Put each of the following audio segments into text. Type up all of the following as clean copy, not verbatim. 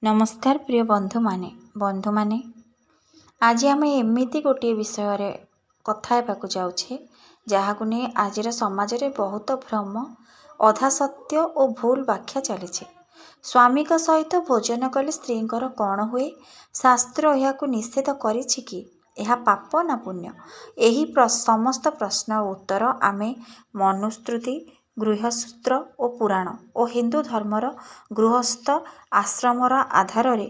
नमस्कार प्रिय बंधु माने आज आम एमती गोटे विषय कथा हेबाकु जाउछे जहाकु नै आजिर समाज रे बहुत भ्रम अधा सत्य और भूल व्याख्या चली। स्वामी का सहित भोजन कले स्त्रींकर कौन हुए? शास्त्र यह निषेध करिछि कि यह पाप ना पुण्य? यही समस्त प्रश्न उत्तर आमे मनुस्मृति, गृहसूत्र और पुराण और हिंदू धर्मर गृहस्थ आश्रमर आधार रे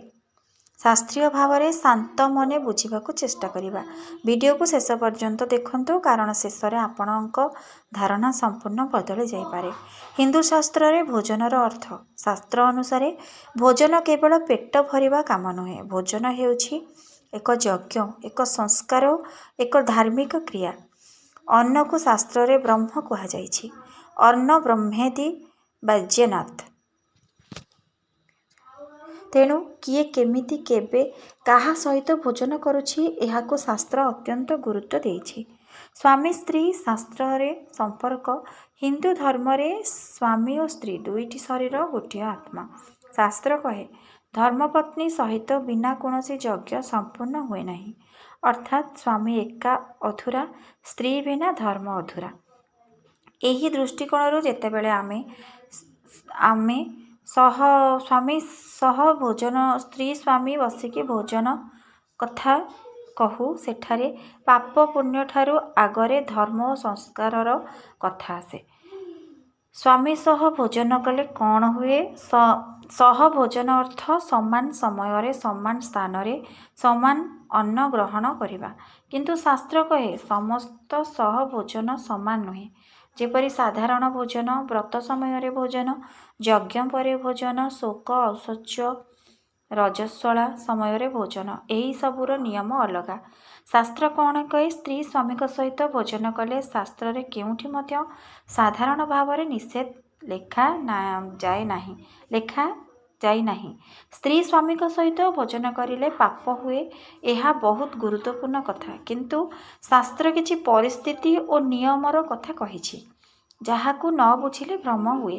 शास्त्रीय भाव में शांत मने बुझिबाकु चेष्टा करिबा। वीडियो को शेष पर्यंत देखंतु कारण शेष रे आपणक धारणा संपूर्ण बदली जाई पारे। हिंदू शास्त्र रे भोजनर अर्थ। शास्त्र अनुसार भोजन केवल पेट भरिबा काम नुहे। भोजन हेउछि एक यज्ञ, एक संस्कार, एक धार्मिक क्रिया। अन्न को शास्त्र रे ब्रह्म कहा जाइछि। अन्न ब्रह्मेति वैज्यनाथ। तेणु किए केमिति केबे काहा सहित भोजन करुछि एहाको शास्त्र अत्यंत गुरुत्व देइछि। स्वामी स्त्री शास्त्र रे संपर्क। हिंदू धर्म रे स्वामी और स्त्री दुईटी शरीर गोटिए आत्मा। शास्त्र कहे धर्मपत्नी सहित बिना कौनसी यज्ञ संपूर्ण हुए नहीं। अर्थात स्वामी एका अधूरा, स्त्री बिना धर्म अधूरा। यही दृष्टिकोण जेतेबेले आमे स्वामी सह भोजन, स्त्री स्वामी बसिकी भोजन कथा कहू सेठारे पाप पुण्य ठारू आगरे धर्म और संस्कारर कथा आसे। स्वामी सह भोजन कले कौन हुए? सह भोजन अर्थ समान समय रे समान स्थान रे समान अन्न ग्रहण करिबा। किंतु शास्त्र कहे समस्त सह भोजन समान नुहे। जेपरि साधारण भोजन, व्रत समय रे भोजन, यज्ञ परे भोजन, शोक औषध्य रजस्वला समय रे भोजन, यही सबूर नियम अलगा। शास्त्र कौन कहे? स्त्री स्वामी सहित भोजन कले शास्त्र रे केउठी मध्य साधारण भाव रे निषेध लेखा जाई नाही। स्त्री स्वामी सहित भोजन करिले पाप हुए, यह बहुत गुरुत्वपूर्ण कथा। किंतु शास्त्र किछि परिस्थिति और नियमर कथा कहिछि जहाकू न बुझिले भ्रम हुए।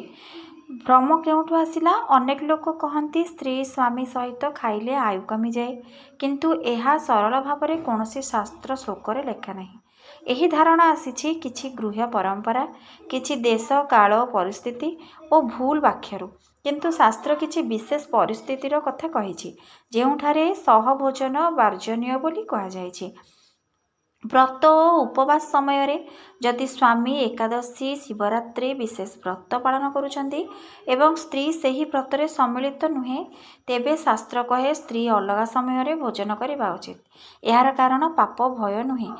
भ्रम केउठु आसिला? अनेक लोक कहती स्त्री स्वामी सहित खाइले आयु कमी जाए, किंतु यह सरल भाव में कौनसी शास्त्र श्लोक लेखा नहीं। यही धारणा आसीछि किछि गृह परंपरा, किछि देश काल परिस्थिति और भूल व्याख्यारू। किंतु शास्त्र किछि विशेष परिस्थितिर कथा कहिछि जेउठारे सह भोजन वर्जनीय बोली कहा जाइछि। व्रत और उपवास समय रे जदि स्वामी एकादशी, शिवरात्रि विशेष व्रत पालन करुछंती एवं स्त्री सही व्रत रे सम्मिलित नुहे, तेबे शास्त्र कहे स्त्री अलगा समय रे भोजन करिबा उचित। यार कारण पाप भय नुहे,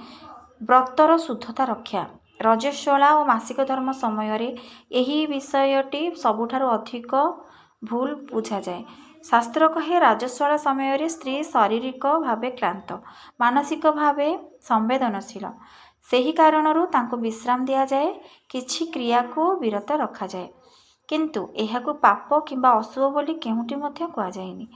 व्रतर शुद्धता रक्षा। रजस्वला और मासिक धर्म समय रे यही विषयटी सबुठारु अधिक भूल बुझा जाए। शास्त्र कहे राजस्वला समय रे स्त्री शारीरिक भावे क्लांत, मानसिक भावे संवेदनशील। सही कारणरू तांको विश्राम दिया जाए, किछि क्रिया को विरत रखा जाए। किंतु एहाकु पाप किंबा अशुभ बोली केउटी मध्य कहा जाएनी।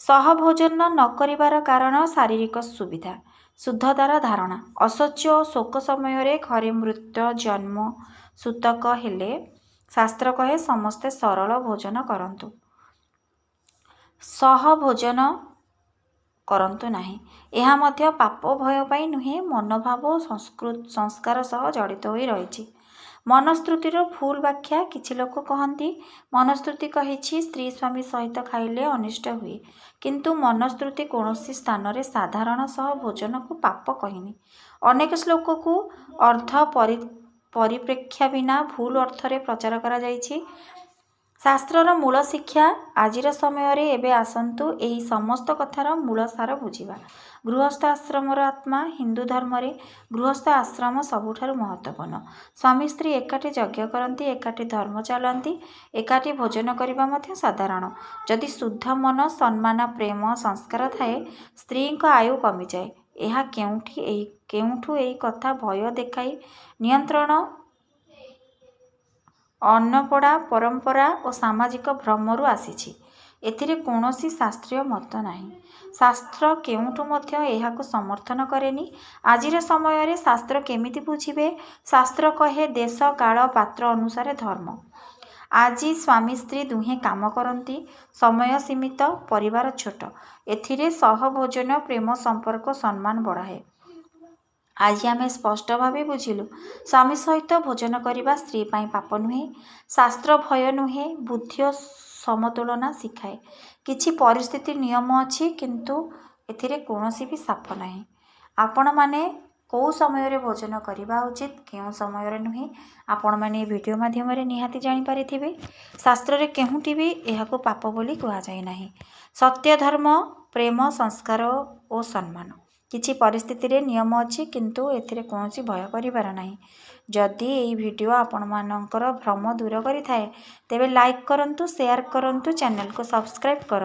सह भोजन न करिबार कारण शारीरिक सुविधा, शुद्धतार धारणा। अशौच और शोक समय रे घरे मृत्यु जन्म सूतक हेले शास्त्र कहे समस्ते सरल भोजन करंतु, सह भोजन करंतु नाही। यह मध्य पाप भय पाई नुहे, मनोभाव और संस्कार सह जड़ित होई रहिछि। मनुस्मृतिर भूल व्याख्या। किछि लोक कहती मनुस्मृति कहिछि स्त्री स्वामी सहित खाइले अनिष्ट हुए, किंतु मनुस्मृति कौनसी स्थान रे साधारण सह भोजन को पाप कहिनी। अनेक श्लोक को अर्थ परिप्रेक्ष्य बिना भूल अर्थ रे प्रचार करा जाइछि। शास्त्रर मूल शिक्षा। आजिर समय रे एबे आसंतु एही समस्त कथार मूल सार बुझिबा। गृहस्थ आश्रमर आत्मा। हिंदू धर्म रे गृहस्थ आश्रम सबुठारु महत्वपूर्ण। स्वामी स्त्री एकाठी यज्ञ करती, एकाठी धर्म चलांती, एकाठी भोजन करबा मध्य साधारण। जदि शुद्ध मन, सम्मान, प्रेम, संस्कार थाए, स्त्री आयु कमी जाए। यह केउठु एही कथा भय देखाई नियंत्रण, अन्नपड़ा परंपरा और सामाजिक भ्रमरू आसीछि। एथिरे कौनसी शास्त्रीय मत नाही। शास्त्र केउठु मध्य एहाको समर्थन करेनी। आजिर समय रे शास्त्र केमिति बुझिबे? शास्त्र कहे देश काल पात्र अनुसार धर्म। ଆଜି ସ୍ୱାମୀ ସ୍ତ୍ରୀ ଦୁହେଁ କାମ କରନ୍ତି, ସମୟ ସୀମିତ, ପରିବାର ଛୋଟ। ଏଥିରେ ସହଭୋଜନ ପ୍ରେମ ସମ୍ପର୍କ ସମ୍ମାନ ବଢ଼ାଏ। ଆଜି ଆମେ ସ୍ପଷ୍ଟ ଭାବେ ବୁଝିଲୁ, ସ୍ୱାମୀ ସହିତ ଭୋଜନ କରିବା ସ୍ତ୍ରୀ ପାଇଁ ପାପ ନୁହେଁ, ଶାସ୍ତ୍ର ଭୟ ନୁହେଁ, ବୁଦ୍ଧି ଓ ସମତୁଳନା ଶିଖାଏ। କିଛି ପରିସ୍ଥିତି ନିୟମ ଅଛି, କିନ୍ତୁ ଏଥିରେ କୌଣସି ବି ସାପ ନାହିଁ। ଆପଣମାନେ କେଉଁ ସମୟରେ ଭୋଜନ କରିବା ଉଚିତ, କେଉଁ ସମୟରେ ନୁହେଁ, ଆପଣମାନେ ଏ ଭିଡ଼ିଓ ମାଧ୍ୟମରେ ନିହାତି ଜାଣିପାରିଥିବେ। ଶାସ୍ତ୍ରରେ କେଉଁଠି ବି ଏହାକୁ ପାପ ବୋଲି କୁହାଯାଇ ନାହିଁ। ସତ୍ୟ, ଧର୍ମ, ପ୍ରେମ, ସଂସ୍କାର ଓ ସମ୍ମାନ। କିଛି ପରିସ୍ଥିତିରେ ନିୟମ ଅଛି, କିନ୍ତୁ ଏଥିରେ କୌଣସି ଭୟ କରିବାର ନାହିଁ। ଯଦି ଏହି ଭିଡ଼ିଓ ଆପଣମାନଙ୍କର ଭ୍ରମ ଦୂର କରିଥାଏ, ତେବେ ଲାଇକ୍ କରନ୍ତୁ, ସେୟାର କରନ୍ତୁ, ଚ୍ୟାନେଲକୁ ସବସ୍କ୍ରାଇବ୍ କରନ୍ତୁ।